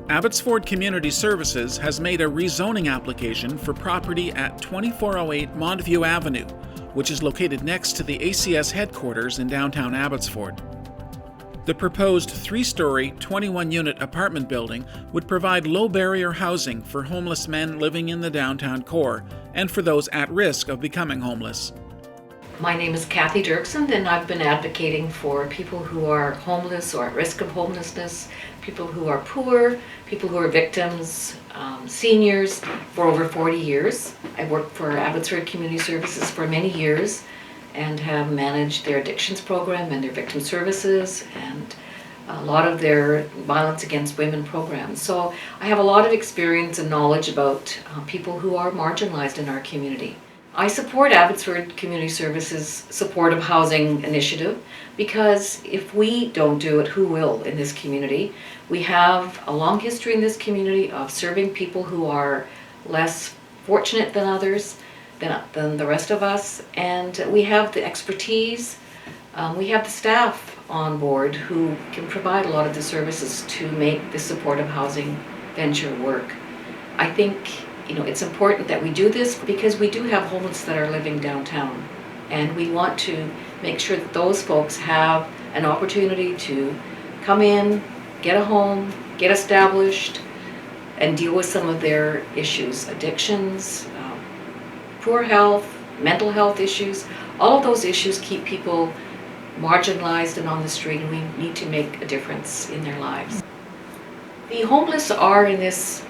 Abbotsford Community Services has made a rezoning application for property at 2408 Montview Avenue, which is located next to the ACS headquarters in downtown Abbotsford. The proposed 3-story, 21-unit apartment building would provide low-barrier housing for homeless men living in the downtown core and for those at risk of becoming homeless. My name is Kathy Doerksen, and I've been advocating for people who are homeless or at risk of homelessness, people who are poor, people who are victims, seniors for over 40 years. I worked for Abbotsford Community Services for many years and have managed their addictions program and their victim services and a lot of their violence against women programs. So I have a lot of experience and knowledge about people who are marginalized in our community. I support Abbotsford Community Services' supportive housing initiative because if we don't do it, who will in this community? We have a long history in this community of serving people who are less fortunate than others, than the rest of us, and we have the expertise, we have the staff on board who can provide a lot of the services to make the supportive housing venture work. I think it's important that we do this because we do have homeless that are living downtown, and we want to make sure that those folks have an opportunity to come in, get a home, get established, and deal with some of their issues, addictions, poor health, mental health issues. All of those issues keep people marginalized and on the street, and we need to make a difference in their lives. The homeless are in this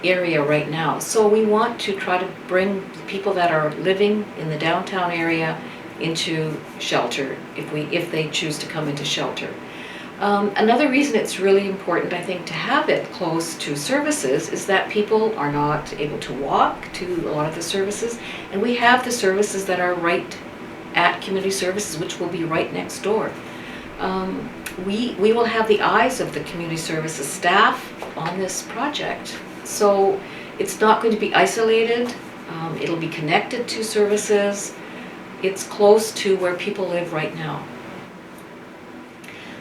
area right now, so we want to try to bring people that are living in the downtown area into shelter if they choose to come into shelter. Another reason it's really important, I think, to have it close to services is that people are not able to walk to a lot of the services, and we have the services that are right at community services, which will be right next door. We will have the eyes of the community services staff on this project. So it's not going to be isolated, it'll be connected to services, it's close to where people live right now.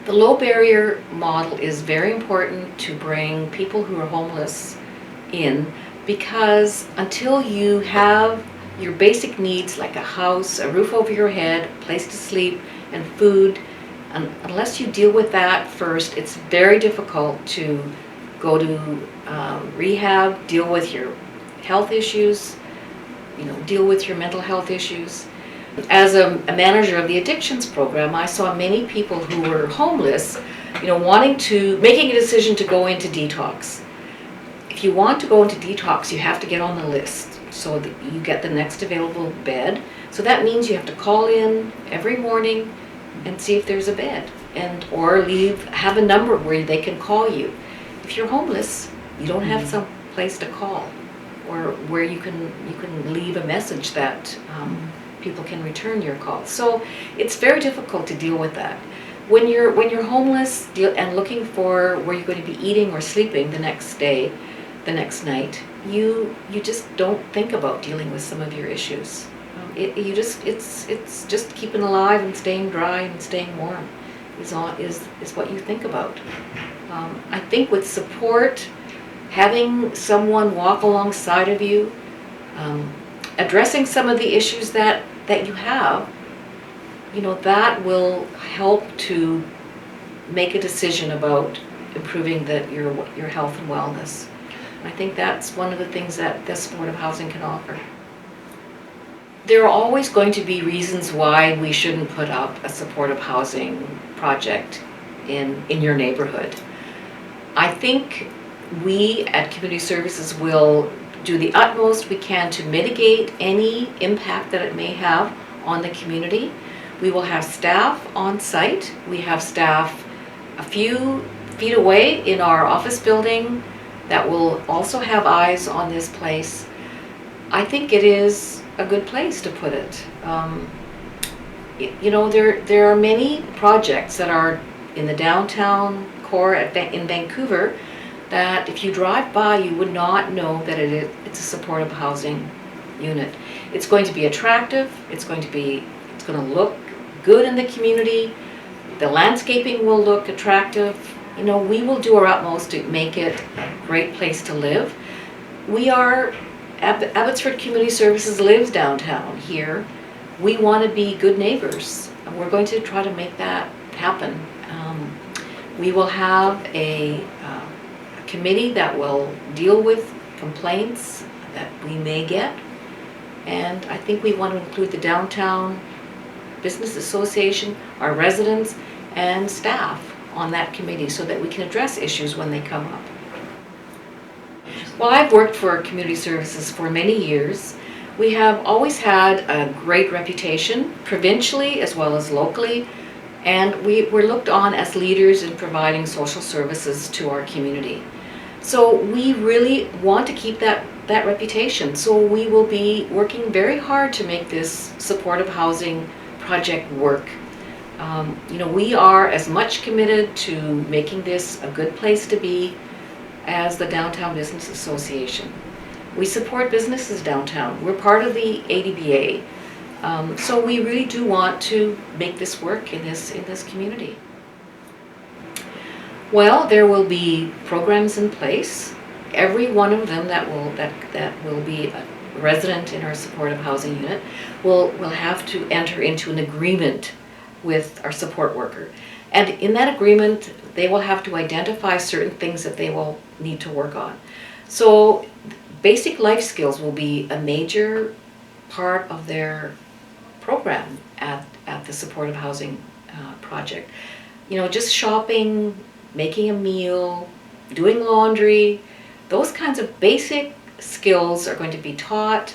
The low barrier model is very important to bring people who are homeless in, because until you have your basic needs like a house, a roof over your head, a place to sleep, and food, unless you deal with that first, it's very difficult to go to rehab, deal with your health issues, deal with your mental health issues. As a manager of the addictions program, I saw many people who were homeless, making a decision to go into detox. If you want to go into detox, you have to get on the list so that you get the next available bed. So that means you have to call in every morning and see if there's a bed, or have a number where they can call you. If you're homeless, you don't have some place to call, or where you can leave a message that people can return your call. So it's very difficult to deal with that. When you're homeless and looking for where you're going to be eating or sleeping the next day, the next night, you just don't think about dealing with some of your issues. It's just keeping alive and staying dry and staying warm is what you think about. I think with support, having someone walk alongside of you, addressing some of the issues that you have, that will help to make a decision about improving your health and wellness. I think that's one of the things that this supportive housing can offer. There are always going to be reasons why we shouldn't put up a supportive housing project in your neighborhood. I think we at Community Services will do the utmost we can to mitigate any impact that it may have on the community. We will have staff on site. We have staff a few feet away in our office building that will also have eyes on this place. I think it is a good place to put it. There are many projects that are in the downtown core in Vancouver that if you drive by, you would not know that it's a supportive housing unit. It's going to be attractive. It's going to look good in the community. The landscaping will look attractive. We will do our utmost to make it a great place to live. Abbotsford Community Services lives downtown here. We want to be good neighbors, and we're going to try to make that happen. We will have a committee that will deal with complaints that we may get, and I think we want to include the Downtown Business Association, our residents, and staff on that committee so that we can address issues when they come up. Well, I've worked for community services for many years. We have always had a great reputation, provincially as well as locally, and we're looked on as leaders in providing social services to our community. So we really want to keep that reputation. So we will be working very hard to make this supportive housing project work. We are as much committed to making this a good place to be as the Downtown Business Association. We support businesses downtown. We're part of the ADBA. So we really do want to make this work in this community. Well, there will be programs in place. Every one of them that will be a resident in our supportive housing unit will have to enter into an agreement with our support worker. And in that agreement, they will have to identify certain things that they will need to work on. So basic life skills will be a major part of their program at the supportive housing project. Just shopping, making a meal, doing laundry, those kinds of basic skills are going to be taught,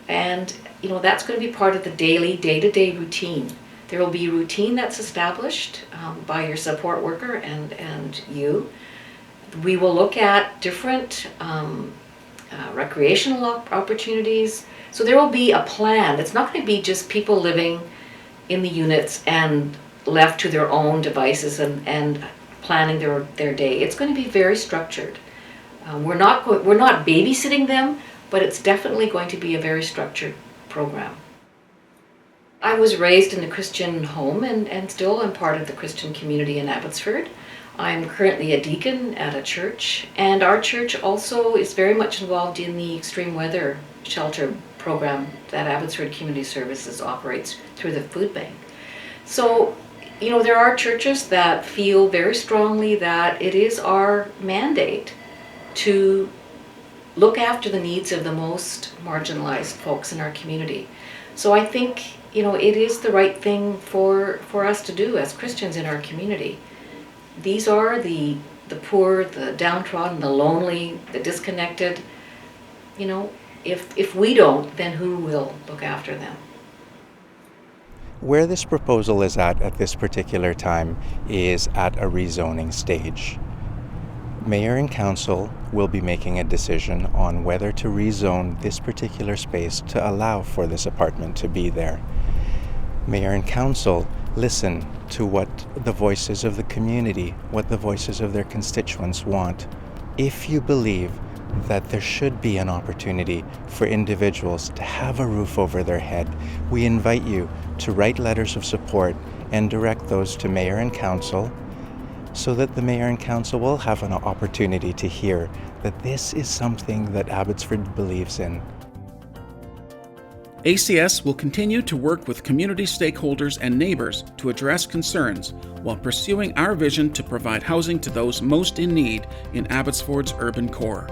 and that's going to be part of the daily, day-to-day routine. There will be a routine that's established by your support worker and you. We will look at different recreational opportunities. So there will be a plan. It's not going to be just people living in the units and left to their own devices and planning their day. It's going to be very structured. We're not babysitting them, but it's definitely going to be a very structured program. I was raised in a Christian home and still am part of the Christian community in Abbotsford. I'm currently a deacon at a church, and our church also is very much involved in the extreme weather shelter program that Abbotsford Community Services operates through the food bank. So, there are churches that feel very strongly that it is our mandate to look after the needs of the most marginalized folks in our community. So I think, it is the right thing for us to do as Christians in our community. These are the poor, the downtrodden, the lonely, the disconnected. If we don't, then who will look after them? Where this proposal is at this particular time is at a rezoning stage. Mayor and Council will be making a decision on whether to rezone this particular space to allow for this apartment to be there. Mayor and Council listen to what the voices of the community, what the voices of their constituents want. If you believe that there should be an opportunity for individuals to have a roof over their head, we invite you to write letters of support and direct those to Mayor and Council, so that the Mayor and Council will have an opportunity to hear that this is something that Abbotsford believes in. ACS will continue to work with community stakeholders and neighbors to address concerns while pursuing our vision to provide housing to those most in need in Abbotsford's urban core.